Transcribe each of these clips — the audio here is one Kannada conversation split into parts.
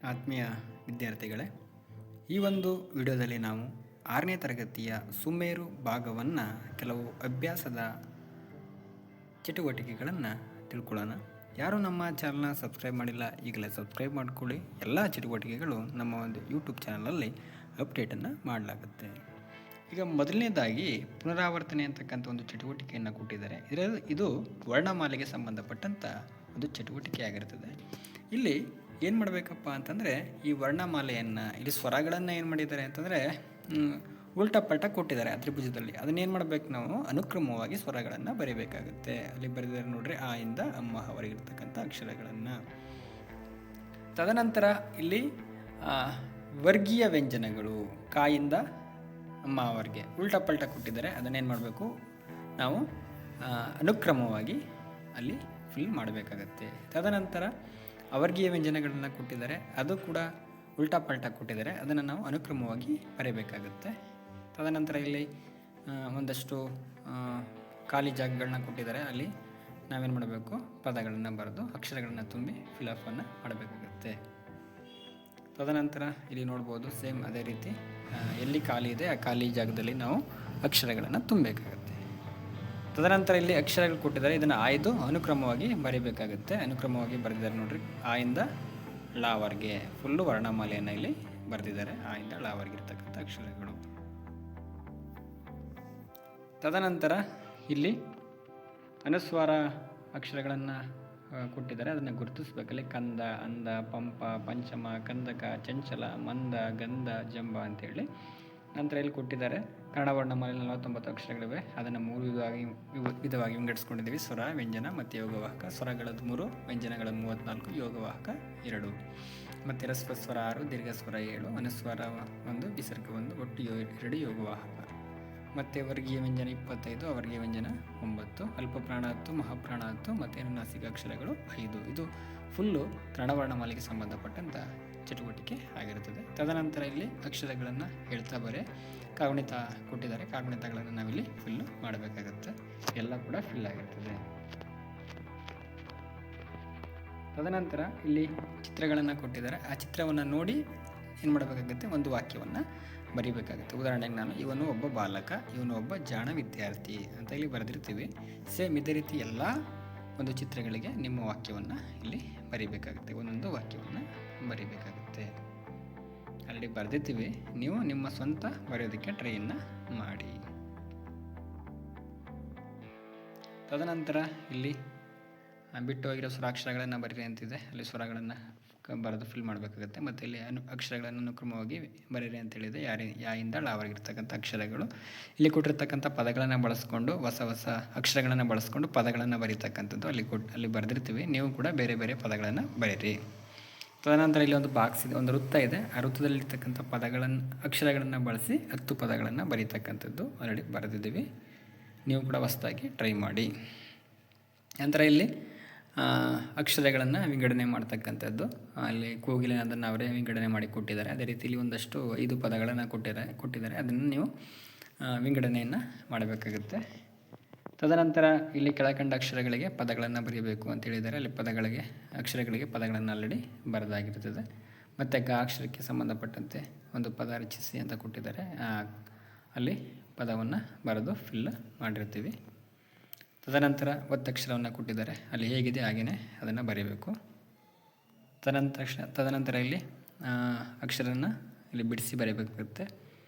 ಆತ್ಮೀಯ ವಿದ್ಯಾರ್ಥಿಗಳೇ, ಈ ಒಂದು ವಿಡಿಯೋದಲ್ಲಿ ನಾವು 6ನೇ ತರಗತಿಯ ಸುಮೇರು ಭಾಗವನ್ನು ಕೆಲವು ಅಭ್ಯಾಸದ ಚಟುವಟಿಕೆಗಳನ್ನು ತಿಳ್ಕೊಳ್ಳೋಣ. ಯಾರು ನಮ್ಮ ಚಾನಲ್ನ ಸಬ್ಸ್ಕ್ರೈಬ್ ಮಾಡಿಲ್ಲ, ಈಗಲೇ ಸಬ್ಸ್ಕ್ರೈಬ್ ಮಾಡಿಕೊಳ್ಳಿ. ಎಲ್ಲ ಚಟುವಟಿಕೆಗಳು ನಮ್ಮ ಒಂದು ಯೂಟ್ಯೂಬ್ ಚಾನಲಲ್ಲಿ ಅಪ್ಡೇಟನ್ನು ಮಾಡಲಾಗುತ್ತೆ. ಈಗ ಮೊದಲನೇದಾಗಿ ಪುನರಾವರ್ತನೆ ಅಂತಕ್ಕಂಥ ಒಂದು ಚಟುವಟಿಕೆಯನ್ನು ಕೊಟ್ಟಿದ್ದಾರೆ. ಇದು ವರ್ಣಮಾಲೆಗೆ ಸಂಬಂಧಪಟ್ಟಂಥ ಒಂದು ಚಟುವಟಿಕೆ ಆಗಿರ್ತದೆ. ಇಲ್ಲಿ ಏನು ಮಾಡಬೇಕಪ್ಪ ಅಂತಂದರೆ, ಈ ವರ್ಣಮಾಲೆಯನ್ನು ಇಲ್ಲಿ ಸ್ವರಗಳನ್ನು ಏನು ಮಾಡಿದ್ದಾರೆ ಅಂತಂದರೆ ಉಲ್ಟಾ ಪಲ್ಟ ಕೊಟ್ಟಿದ್ದಾರೆ ತ್ರಿಭುಜದಲ್ಲಿ. ಅದನ್ನೇನು ಮಾಡಬೇಕು, ನಾವು ಅನುಕ್ರಮವಾಗಿ ಸ್ವರಗಳನ್ನು ಬರೀಬೇಕಾಗುತ್ತೆ. ಅಲ್ಲಿ ಬರೆದಿದ್ದಾರೆ ನೋಡ್ರಿ, ಆ ಇಂದ ಅಮ್ಮ ಅವರಿಗಿರ್ತಕ್ಕಂಥ ಅಕ್ಷರಗಳನ್ನು. ತದನಂತರ ಇಲ್ಲಿ ವರ್ಗೀಯ ವ್ಯಂಜನಗಳು ಕಾಯಿಂದ ಅಮ್ಮ ಅವರಿಗೆ ಉಲ್ಟಾ ಪಲ್ಟ ಕೊಟ್ಟಿದ್ದಾರೆ. ಅದನ್ನೇನು ಮಾಡಬೇಕು, ನಾವು ಅನುಕ್ರಮವಾಗಿ ಅಲ್ಲಿ ಫಿಲ್ ಮಾಡಬೇಕಾಗತ್ತೆ. ತದನಂತರ ಅವರ್ಗೀಯ ವ್ಯಂಜನಗಳನ್ನು ಕೊಟ್ಟಿದ್ದಾರೆ, ಅದು ಕೂಡ ಉಲ್ಟಾ ಪಲ್ಟಾ ಕೊಟ್ಟಿದ್ದಾರೆ. ಅದನ್ನು ನಾವು ಅನುಕ್ರಮವಾಗಿ ಬರೀಬೇಕಾಗುತ್ತೆ. ತದನಂತರ ಇಲ್ಲಿ ಒಂದಷ್ಟು ಖಾಲಿ ಜಾಗಗಳನ್ನ ಕೊಟ್ಟಿದ್ದಾರೆ. ಅಲ್ಲಿ ನಾವೇನು ಮಾಡಬೇಕು, ಪದಗಳನ್ನು ಬರೆದು ಅಕ್ಷರಗಳನ್ನು ತುಂಬಿ ಫಿಲಫನ್ನು ಮಾಡಬೇಕಾಗುತ್ತೆ. ತದನಂತರ ಇಲ್ಲಿ ನೋಡ್ಬೋದು, ಸೇಮ್ ಅದೇ ರೀತಿ ಎಲ್ಲಿ ಖಾಲಿ ಇದೆ ಆ ಖಾಲಿ ಜಾಗದಲ್ಲಿ ನಾವು ಅಕ್ಷರಗಳನ್ನು ತುಂಬಬೇಕಾಗುತ್ತೆ. ತದನಂತರ ಇಲ್ಲಿ ಅಕ್ಷರಗಳು ಕೊಟ್ಟಿದ್ದಾರೆ, ಇದನ್ನು ಆಯ್ದು ಅನುಕ್ರಮವಾಗಿ ಬರೀಬೇಕಾಗುತ್ತೆ. ಅನುಕ್ರಮವಾಗಿ ಬರೆದಿದ್ದಾರೆ ನೋಡ್ರಿ, ಆ ಇಂದ ಲಾವರ್ಗೆ ಫುಲ್ಲು ವರ್ಣಮಾಲೆಯನ್ನು ಇಲ್ಲಿ ಬರೆದಿದ್ದಾರೆ. ಆ ಇಂದ ಲಾವರ್ಗೆ ಇರ್ತಕ್ಕಂಥ ಅಕ್ಷರಗಳು. ತದನಂತರ ಇಲ್ಲಿ ಅನುಸ್ವಾರ ಅಕ್ಷರಗಳನ್ನು ಕೊಟ್ಟಿದ್ದಾರೆ, ಅದನ್ನು ಗುರುತಿಸ್ಬೇಕಲ್ಲಿ ಕಂದ, ಅಂದ, ಪಂಪ, ಪಂಚಮ, ಕಂದಕ, ಚಂಚಲ, ಮಂದ, ಗಂಧ, ಜಂಬ ಅಂತೇಳಿ. ನಂತರ ಇಲ್ಲಿ ಕೊಟ್ಟಿದ್ದಾರೆ ಕನ್ನಡ ವರ್ಣಮಾಲೆಯಲ್ಲಿ 49 ಅಕ್ಷರಗಳಿವೆ. ಅದನ್ನು 3 ವಿಧವಾಗಿ ವಿಂಗಡಿಸ್ಕೊಂಡಿದ್ದೀವಿ: ಸ್ವರ, ವ್ಯಂಜನ ಮತ್ತು ಯೋಗವಾಹಕ. ಸ್ವರಗಳದ್ದು 3, ವ್ಯಂಜನಗಳ 34, ಯೋಗವಾಹಕ 2. ಮತ್ತು ರಸ್ವ ಸ್ವರ 6, ದೀರ್ಘ ಸ್ವರ 7, ಅನುಸ್ವಾರ 1, ವಿಸರ್ಗ 1, ಒಟ್ಟು 2 ಯೋಗವಾಹಕ. ಮತ್ತು ವರ್ಗೀಯ ವ್ಯಂಜನ 25, ಅವರ್ಗೀಯ ವ್ಯಂಜನ 9, ಅಲ್ಪ ಪ್ರಾಣ 10, ಮಹಾಪ್ರಾಣ 10 ಮತ್ತು ಅನುನಾಸಿಕ ಅಕ್ಷರಗಳು 5. ಇದು ಫುಲ್ಲು ಕನ್ನಡ ವರ್ಣಮಾಲೆಗೆ ಸಂಬಂಧಪಟ್ಟಂಥ ಚಟುವಟಿಕೆ ಆಗಿರುತ್ತದೆ. ತದನಂತರ ಇಲ್ಲಿ ಅಕ್ಷರಗಳನ್ನು ಹೇಳ್ತಾ ಬರೆ ಕಾಗುಣಿತ ಕೊಟ್ಟಿದ್ದಾರೆ. ಕಾಗುಣಿತಗಳನ್ನು ನಾವಿಲ್ಲಿ ಫಿಲ್ಲು ಮಾಡಬೇಕಾಗುತ್ತೆ. ಎಲ್ಲ ಕೂಡ ಫಿಲ್ ಆಗಿರ್ತದೆ. ತದನಂತರ ಇಲ್ಲಿ ಚಿತ್ರಗಳನ್ನು ಕೊಟ್ಟಿದ್ದಾರೆ. ಆ ಚಿತ್ರವನ್ನು ನೋಡಿ ಏನು ಮಾಡಬೇಕಾಗುತ್ತೆ, ಒಂದು ವಾಕ್ಯವನ್ನು ಬರೀಬೇಕಾಗುತ್ತೆ. ಉದಾಹರಣೆಗೆ ನಾನು, ಇವನು ಒಬ್ಬ ಬಾಲಕ, ಇವನು ಒಬ್ಬ ಜಾಣ ವಿದ್ಯಾರ್ಥಿ ಅಂತ ಇಲ್ಲಿ ಬರೆದಿರ್ತೀವಿ. ಸೇಮ್ ಇದೇ ರೀತಿ ಎಲ್ಲ ಒಂದು ಚಿತ್ರಗಳಿಗೆ ನಿಮ್ಮ ವಾಕ್ಯವನ್ನು ಇಲ್ಲಿ ಬರೀಬೇಕಾಗುತ್ತೆ. ಒಂದೊಂದು ವಾಕ್ಯವನ್ನು ಬರೀಬೇಕಾಗುತ್ತೆ. ಆಲ್ರೆಡಿ ಬರೆದಿರ್ತೀವಿ, ನೀವು ನಿಮ್ಮ ಸ್ವಂತ ಬರೆಯೋದಕ್ಕೆ ಟ್ರೈಯನ್ನು ಮಾಡಿ. ತದನಂತರ ಇಲ್ಲಿ ಬಿಟ್ಟು ಹೋಗಿರೋ ಸ್ವರಾಕ್ಷರಗಳನ್ನು ಬರೀರಿ ಅಂತಿದೆ. ಅಲ್ಲಿ ಸ್ವರಗಳನ್ನು ಬರೆದು ಫಿಲ್ ಮಾಡಬೇಕಾಗುತ್ತೆ. ಮತ್ತು ಇಲ್ಲಿ ಅಕ್ಷರಗಳನ್ನು ಅನುಕ್ರಮವಾಗಿ ಬರೀರಿ ಅಂತೇಳಿದೆ. ಯಾಯಿಂದ ಲಾವರೆಗಿರ್ತಕ್ಕಂಥ ಅಕ್ಷರಗಳು. ಇಲ್ಲಿ ಕೊಟ್ಟಿರ್ತಕ್ಕಂಥ ಪದಗಳನ್ನು ಬಳಸ್ಕೊಂಡು ಹೊಸ ಅಕ್ಷರಗಳನ್ನು ಬಳಸ್ಕೊಂಡು ಪದಗಳನ್ನು ಬರೀತಕ್ಕಂಥದ್ದು ಅಲ್ಲಿ ಬರೆದಿರ್ತೀವಿ. ನೀವು ಕೂಡ ಬೇರೆ ಬೇರೆ ಪದಗಳನ್ನು ಬರೀರಿ. ತದನಂತರ ಇಲ್ಲಿ ಒಂದು ಬಾಕ್ಸ್ ಇದೆ, ಒಂದು ವೃತ್ತ ಇದೆ. ಆ ವೃತ್ತದಲ್ಲಿರ್ತಕ್ಕಂಥ ಅಕ್ಷರಗಳನ್ನು ಬಳಸಿ 10 ಪದಗಳನ್ನು ಬರೀತಕ್ಕಂಥದ್ದು ಆಲ್ರೆಡಿ ಬರೆದಿದ್ದೀವಿ. ನೀವು ಕೂಡ ಹೊಸದಾಗಿ ಟ್ರೈ ಮಾಡಿ. ನಂತರ ಇಲ್ಲಿ ಅಕ್ಷರಗಳನ್ನು ವಿಂಗಡಣೆ ಮಾಡ್ತಕ್ಕಂಥದ್ದು, ಅಲ್ಲಿ ಕೋಗಿಲೆ ಅದನ್ನು ಅವರೇ ವಿಂಗಡಣೆ ಮಾಡಿ ಕೊಟ್ಟಿದ್ದಾರೆ. ಅದೇ ರೀತಿ ಇಲ್ಲಿ ಒಂದಷ್ಟು 5 ಪದಗಳನ್ನು ಕೊಟ್ಟಿದ್ದಾರೆ. ಅದನ್ನು ನೀವು ವಿಂಗಡಣೆಯನ್ನು ಮಾಡಬೇಕಾಗುತ್ತೆ. ತದನಂತರ ಇಲ್ಲಿ ಕೆಳಕಂಡ ಅಕ್ಷರಗಳಿಗೆ ಪದಗಳನ್ನು ಬರೀಬೇಕು ಅಂತ ಹೇಳಿದ್ದಾರೆ. ಅಲ್ಲಿ ಅಕ್ಷರಗಳಿಗೆ ಪದಗಳನ್ನು ಆಲ್ರೆಡಿ ಬರೆದಾಗಿರ್ತದೆ. ಮತ್ತು ಅಕ್ಷರಕ್ಕೆ ಸಂಬಂಧಪಟ್ಟಂತೆ ಒಂದು ಪದ ರಚಿಸಿ ಅಂತ ಕೊಟ್ಟಿದ್ದಾರೆ. ಅಲ್ಲಿ ಪದವನ್ನು ಬರೆದು ಫಿಲ್ ಮಾಡಿರ್ತೀವಿ. ತದನಂತರ ಒತ್ತಕ್ಷರವನ್ನು ಕೊಟ್ಟಿದ್ದಾರೆ. ಅಲ್ಲಿ ಹೇಗಿದೆ ಹಾಗೆಯೇ ಅದನ್ನು ಬರೀಬೇಕು. ತದನಂತರ ಇಲ್ಲಿ ಅಕ್ಷರವನ್ನು ಇಲ್ಲಿ ಬಿಡಿಸಿ ಬರೀಬೇಕಾಗುತ್ತೆ.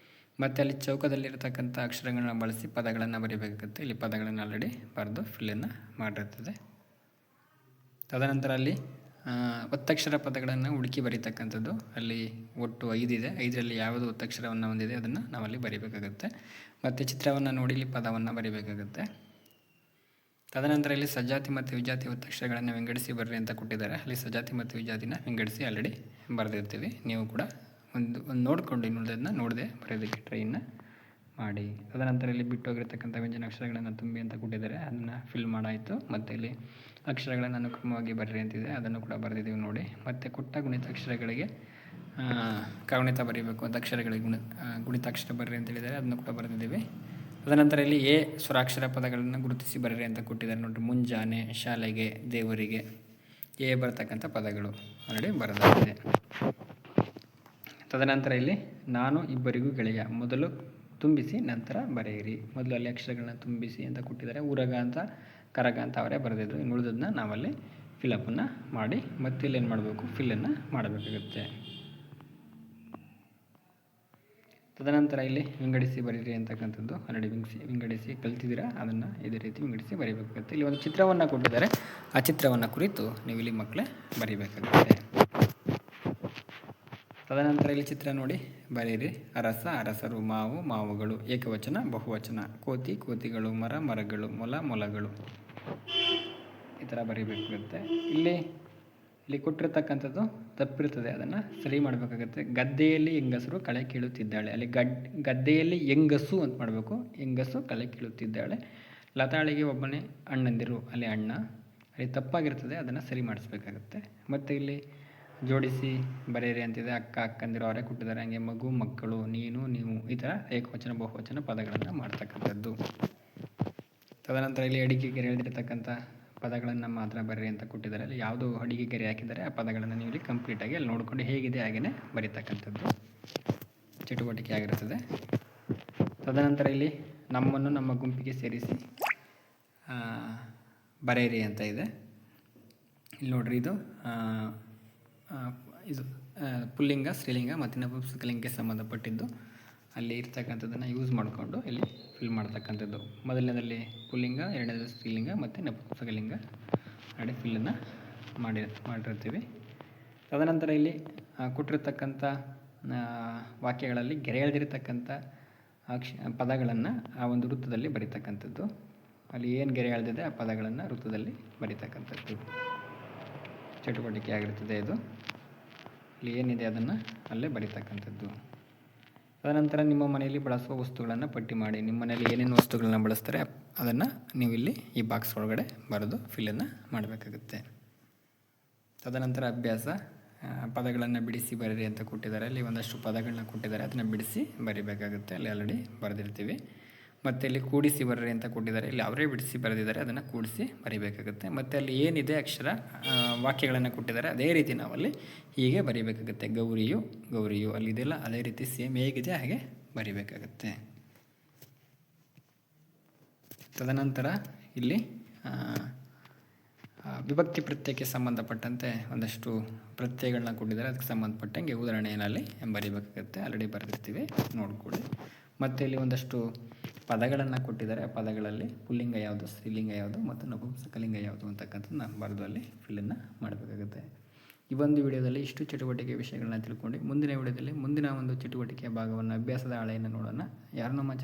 ಮತ್ತು ಅಲ್ಲಿ ಚೌಕದಲ್ಲಿರತಕ್ಕಂಥ ಅಕ್ಷರಗಳನ್ನ ಬಳಸಿ ಪದಗಳನ್ನು ಬರೀಬೇಕಾಗುತ್ತೆ. ಇಲ್ಲಿ ಪದಗಳನ್ನು ಆಲ್ರೆಡಿ ಬರೆದು ಫಿಲ್ಲನ್ನು ಮಾಡಿರ್ತದೆ. ತದನಂತರ ಅಲ್ಲಿ ಒತ್ತಕ್ಷರ ಪದಗಳನ್ನು ಹುಡುಕಿ ಬರೀತಕ್ಕಂಥದ್ದು. ಅಲ್ಲಿ ಒಟ್ಟು 5 ಇದೆ. 5ರಲ್ಲಿ ಯಾವುದು ಒತ್ತಕ್ಷರವನ್ನು ಹೊಂದಿದೆ ಅದನ್ನು ನಾವಲ್ಲಿ ಬರೀಬೇಕಾಗುತ್ತೆ. ಮತ್ತು ಚಿತ್ರವನ್ನು ನೋಡಿ ಇಲ್ಲಿ ಪದವನ್ನು ಬರೀಬೇಕಾಗುತ್ತೆ. ತದನಂತರ ಇಲ್ಲಿ ಸಜಾತಿ ಮತ್ತು ವಿಜಾತಿ ಒತ್ತಕ್ಷರಗಳನ್ನು ವಿಂಗಡಿಸಿ ಬರ್ರಿ ಅಂತ ಕೊಟ್ಟಿದ್ದಾರೆ. ಅಲ್ಲಿ ಸಜಾತಿ ಮತ್ತು ವಿಜಾತಿನ ವಿಂಗಡಿಸಿ ಆಲ್ರೆಡಿ ಬರೆದಿರ್ತೀವಿ. ನೀವು ಕೂಡ ಒಂದು ನೋಡಿಕೊಂಡು ಇನ್ನುಳಿದನ್ನು ನೋಡದೆ ಬರೆಯೋದಕ್ಕೆ ಟ್ರೈನ ಮಾಡಿ. ತದನಂತರ ಇಲ್ಲಿ ಬಿಟ್ಟೋಗಿರ್ತಕ್ಕಂಥ ವ್ಯಂಜನ ಅಕ್ಷರಗಳನ್ನು ತುಂಬಿ ಅಂತ ಕೊಟ್ಟಿದ್ದಾರೆ. ಅದನ್ನು ಫಿಲ್ ಮಾಡಾಯಿತು. ಮತ್ತು ಇಲ್ಲಿ ಅಕ್ಷರಗಳನ್ನು ಅನುಕ್ರಮವಾಗಿ ಬರ್ರಿ ಅಂತಿದೆ, ಅದನ್ನು ಕೂಡ ಬರೆದಿದ್ದೀವಿ ನೋಡಿ. ಮತ್ತು ಕೊಟ್ಟ ಗುಣಿತಾಕ್ಷರಗಳಿಗೆ ಕಾಗುಣಿತ ಬರೀಬೇಕು ಅಂತ ಅಕ್ಷರಗಳಿಗೆ ಗುಣಿತಾಕ್ಷರ ಬರ್ರಿ ಅಂತ ಹೇಳಿದ್ದಾರೆ. ಅದನ್ನು ಕೂಡ ಬರೆದಿದ್ದೀವಿ. ತದನಂತರ ಇಲ್ಲಿ ಸ್ವರಾಕ್ಷರ ಪದಗಳನ್ನು ಗುರುತಿಸಿ ಬರೆರಿ ಅಂತ ಕೊಟ್ಟಿದ್ದಾರೆ ನೋಡಿರಿ. ಮುಂಜಾನೆ, ಶಾಲೆಗೆ, ದೇವರಿಗೆ ಬರ್ತಕ್ಕಂಥ ಪದಗಳು ಆಲ್ರೆಡಿ ಬರೆದಾಗಿದೆ. ತದನಂತರ ಇಲ್ಲಿ ನಾನು ಇಬ್ಬರಿಗೂ ಗೆಳೆಯ, ಮೊದಲು ತುಂಬಿಸಿ ನಂತರ ಬರೆಯಿರಿ. ಮೊದಲು ಅಲ್ಲಿ ಅಕ್ಷರಗಳನ್ನ ತುಂಬಿಸಿ ಅಂತ ಕೊಟ್ಟಿದ್ದಾರೆ, ಊರಗ ಅಂತ ಕರಗ ಅಂತ ಅವರೇ ಬರೆದಿದ್ರು. ಇನ್ನು ಉಳಿದದನ್ನ ನಾವಲ್ಲಿ ಫಿಲಪ್ಪನ್ನು ಮಾಡಿ ಮತ್ತೆ ಇಲ್ಲಿ ಏನು ಮಾಡಬೇಕು, ಫಿಲ್ಲನ್ನು ಮಾಡಬೇಕಾಗುತ್ತೆ. ತದನಂತರ ಇಲ್ಲಿ ವಿಂಗಡಿಸಿ ಬರೀರಿ ಅಂತಕ್ಕಂಥದ್ದು ಆಲ್ರೆಡಿ ವಿಂಗಡಿಸಿ ಕಲ್ತಿದ್ದೀರಾ, ಅದನ್ನು ಇದೇ ರೀತಿ ವಿಂಗಡಿಸಿ ಬರೀಬೇಕಾಗುತ್ತೆ. ಇಲ್ಲಿ ಒಂದು ಚಿತ್ರವನ್ನು ಕೊಟ್ಟಿದ್ದಾರೆ, ಆ ಚಿತ್ರವನ್ನು ಕುರಿತು ನೀವು ಇಲ್ಲಿ ಮಕ್ಕಳೇ ಬರೀಬೇಕಾಗುತ್ತೆ. ತದನಂತರ ಇಲ್ಲಿ ಚಿತ್ರ ನೋಡಿ ಬರೀರಿ. ಅರಸ, ಅರಸರು, ಮಾವು, ಮಾವುಗಳು, ಏಕವಚನ, ಬಹುವಚನ, ಕೋತಿ, ಕೋತಿಗಳು, ಮರ, ಮರಗಳು, ಮೊಲ, ಮೊಲಗಳು, ಈ ಥರ ಬರೀಬೇಕಾಗುತ್ತೆ. ಇಲ್ಲಿ ಕೊಟ್ಟಿರ್ತಕ್ಕಂಥದ್ದು ತಪ್ಪಿರ್ತದೆ, ಅದನ್ನು ಸರಿ ಮಾಡಬೇಕಾಗುತ್ತೆ. ಗದ್ದೆಯಲ್ಲಿ ಹೆಂಗಸರು ಕಳೆ ಕೀಳುತ್ತಿದ್ದಾಳೆ, ಅಲ್ಲಿ ಗದ್ದೆಯಲ್ಲಿ ಹೆಂಗಸು ಅಂತ ಮಾಡಬೇಕು, ಹೆಂಗಸು ಕಳೆ ಕೀಳುತ್ತಿದ್ದಾಳೆ. ಲತಾಳಿಗೆ ಒಬ್ಬನೇ ಅಣ್ಣಂದಿರು, ಅಲ್ಲಿ ಅಣ್ಣ, ಅಲ್ಲಿ ತಪ್ಪಾಗಿರ್ತದೆ, ಅದನ್ನು ಸರಿ ಮಾಡಿಸ್ಬೇಕಾಗುತ್ತೆ. ಮತ್ತು ಇಲ್ಲಿ ಜೋಡಿಸಿ ಬರೆಯಿರಿ ಅಂತಿದೆ, ಅಕ್ಕ, ಅಕ್ಕಂದಿರು ಅವರೇ ಕೊಟ್ಟಿದ್ದಾರೆ. ಹಂಗೆ ಮಗು, ಮಕ್ಕಳು, ನೀನು, ನೀವು, ಈ ಥರ ಏಕವಚನ ಬಹುವಚನ ಪದಗಳನ್ನು ಮಾಡ್ತಕ್ಕಂಥದ್ದು. ತದನಂತರ ಇಲ್ಲಿ ಅಡಿಗೆ ಗೆರೆ ಎಳೆದಿರ್ತಕ್ಕಂಥ ಪದಗಳನ್ನು ಮಾತ್ರ ಬರೀರಿ ಅಂತ ಕೊಟ್ಟಿದ್ದಾರೆ. ಅಲ್ಲಿ ಯಾವುದು ಅಡಿಗೆ ಗೆರೆ ಹಾಕಿದ್ದಾರೆ ಆ ಪದಗಳನ್ನು ನೀವು ಇಲ್ಲಿ ಕಂಪ್ಲೀಟಾಗಿ ಅಲ್ಲಿ ನೋಡಿಕೊಂಡು ಹೇಗಿದೆ ಹಾಗೆಯೇ ಬರೀತಕ್ಕಂಥದ್ದು ಚಟುವಟಿಕೆ ಆಗಿರುತ್ತದೆ. ತದನಂತರ ಇಲ್ಲಿ ನಮ್ಮನ್ನು ನಮ್ಮ ಗುಂಪಿಗೆ ಸೇರಿಸಿ ಬರೆಯಿರಿ ಅಂತ ಇದೆ. ಇಲ್ಲಿ ನೋಡ್ರಿ, ಇದು ಪುಲ್ಲಿಂಗ, ಸ್ತ್ರೀಲಿಂಗ ಮತ್ತು ನಪುಂಸಕಲಿಂಗಕ್ಕೆ ಸಂಬಂಧಪಟ್ಟಿದ್ದು. ಅಲ್ಲಿ ಇರ್ತಕ್ಕಂಥದ್ದನ್ನು ಯೂಸ್ ಮಾಡಿಕೊಂಡು ಇಲ್ಲಿ ಫಿಲ್ ಮಾಡ್ತಕ್ಕಂಥದ್ದು. ಮೊದಲನೇದಲ್ಲಿ ಪುಲ್ಲಿಂಗ, ಎರಡನೇದು ಸ್ತ್ರೀಲಿಂಗ ಮತ್ತು ನಪುಂಸಕಲಿಂಗ ಮಾಡಿ ಫಿಲ್ಲನ್ನು ಮಾಡಿರ್ತೀವಿ. ತದನಂತರ ಇಲ್ಲಿ ಕೊಟ್ಟಿರ್ತಕ್ಕಂಥ ವಾಕ್ಯಗಳಲ್ಲಿ ಗೆರೆ ಎಳೆದಿರ್ತಕ್ಕಂಥ ಪದಗಳನ್ನು ಆ ಒಂದು ವೃತ್ತದಲ್ಲಿ ಬರೀತಕ್ಕಂಥದ್ದು. ಅಲ್ಲಿ ಏನು ಗೆರೆ ಎಳೆದಿದೆ ಆ ಪದಗಳನ್ನು ವೃತ್ತದಲ್ಲಿ ಬರೀತಕ್ಕಂಥದ್ದು ಚಟುವಟಿಕೆ ಆಗಿರ್ತದೆ. ಇದು ಇಲ್ಲಿ ಏನಿದೆ ಅದನ್ನು ಅಲ್ಲೇ ಬರೀತಕ್ಕಂಥದ್ದು. ತದನಂತರ ನಿಮ್ಮ ಮನೆಯಲ್ಲಿ ಬಳಸುವ ವಸ್ತುಗಳನ್ನು ಪಟ್ಟಿ ಮಾಡಿ. ನಿಮ್ಮ ಮನೆಯಲ್ಲಿ ಏನೇನು ವಸ್ತುಗಳನ್ನ ಬಳಸ್ತಾರೆ ಅದನ್ನು ನೀವು ಇಲ್ಲಿ ಈ ಬಾಕ್ಸ್ ಒಳಗಡೆ ಬರೆದು ಫಿಲ್ಲನ್ನು ಮಾಡಬೇಕಾಗುತ್ತೆ. ತದನಂತರ ಅಭ್ಯಾಸ, ಪದಗಳನ್ನು ಬಿಡಿಸಿ ಬರೀರಿ ಅಂತ ಕೊಟ್ಟಿದ್ದಾರೆ. ಅಲ್ಲಿ ಒಂದಷ್ಟು ಪದಗಳನ್ನ ಕೊಟ್ಟಿದ್ದಾರೆ, ಅದನ್ನು ಬಿಡಿಸಿ ಬರೀಬೇಕಾಗುತ್ತೆ. ಅಲ್ಲಿ ಆಲ್ರೆಡಿ ಬರೆದಿರ್ತೀವಿ. ಮತ್ತು ಇಲ್ಲಿ ಕೂಡಿಸಿ ಬರ್ರಿ ಅಂತ ಕೊಟ್ಟಿದ್ದಾರೆ, ಇಲ್ಲಿ ಅವರೇ ಬಿಡಿಸಿ ಬರೆದಿದ್ದಾರೆ, ಅದನ್ನು ಕೂಡಿಸಿ ಬರೀಬೇಕಾಗುತ್ತೆ. ಮತ್ತು ಅಲ್ಲಿ ಏನಿದೆ ಅಕ್ಷರ ವಾಕ್ಯಗಳನ್ನು ಕೊಟ್ಟಿದ್ದಾರೆ ಅದೇ ರೀತಿ ನಾವಲ್ಲಿ ಹೀಗೆ ಬರೀಬೇಕಾಗುತ್ತೆ. ಗೌರಿಯು, ಗೌರಿಯು ಅಲ್ಲಿದೆಲ್ಲ ಅದೇ ರೀತಿ ಸೇಮ್ ಹೇಗಿದೆ ಹಾಗೆ ಬರೀಬೇಕಾಗುತ್ತೆ. ತದನಂತರ ಇಲ್ಲಿ ವಿಭಕ್ತಿ ಪ್ರತ್ಯಯಕ್ಕೆ ಸಂಬಂಧಪಟ್ಟಂತೆ ಒಂದಷ್ಟು ಪ್ರತ್ಯಯಗಳನ್ನ ಕೊಟ್ಟಿದ್ದಾರೆ, ಅದಕ್ಕೆ ಸಂಬಂಧಪಟ್ಟಂಗೆ ಉದಾಹರಣೆಯಲ್ಲಿ ಬರೀಬೇಕಾಗುತ್ತೆ. ಆಲ್ರೆಡಿ ಬರೆದಿರ್ತೀವಿ, ನೋಡ್ಕೊಳ್ಳಿ. ಮತ್ತು ಇಲ್ಲಿ ಒಂದಷ್ಟು ಪದಗಳನ್ನು ಕೊಟ್ಟಿದ್ದಾರೆ, ಆ ಪದಗಳಲ್ಲಿ ಪುಲ್ಲಿಂಗ ಯಾವುದು, ಸ್ತ್ರೀಲಿಂಗ ಯಾವುದು ಮತ್ತು ನಪುಂಸಕಲಿಂಗ ಯಾವುದು ಅಂತಕ್ಕಂಥದ್ದು ನಾನು ಬರೆದು ಅಲ್ಲಿ ಫಿಲ್ಲನ್ನು ಮಾಡಬೇಕಾಗುತ್ತೆ. ಈ ಒಂದು ವಿಡಿಯೋದಲ್ಲಿ ಇಷ್ಟು ಚಟುವಟಿಕೆ ವಿಷಯಗಳನ್ನ ತಿಳ್ಕೊಂಡು ಮುಂದಿನ ವಿಡಿಯೋದಲ್ಲಿ ಮುಂದಿನ ಒಂದು ಚಟುವಟಿಕೆಯ ಭಾಗವನ್ನು ಅಭ್ಯಾಸದ ಹಾಳೆಯನ್ನು ನೋಡೋಣ. ಯಾರು ನಮ್ಮ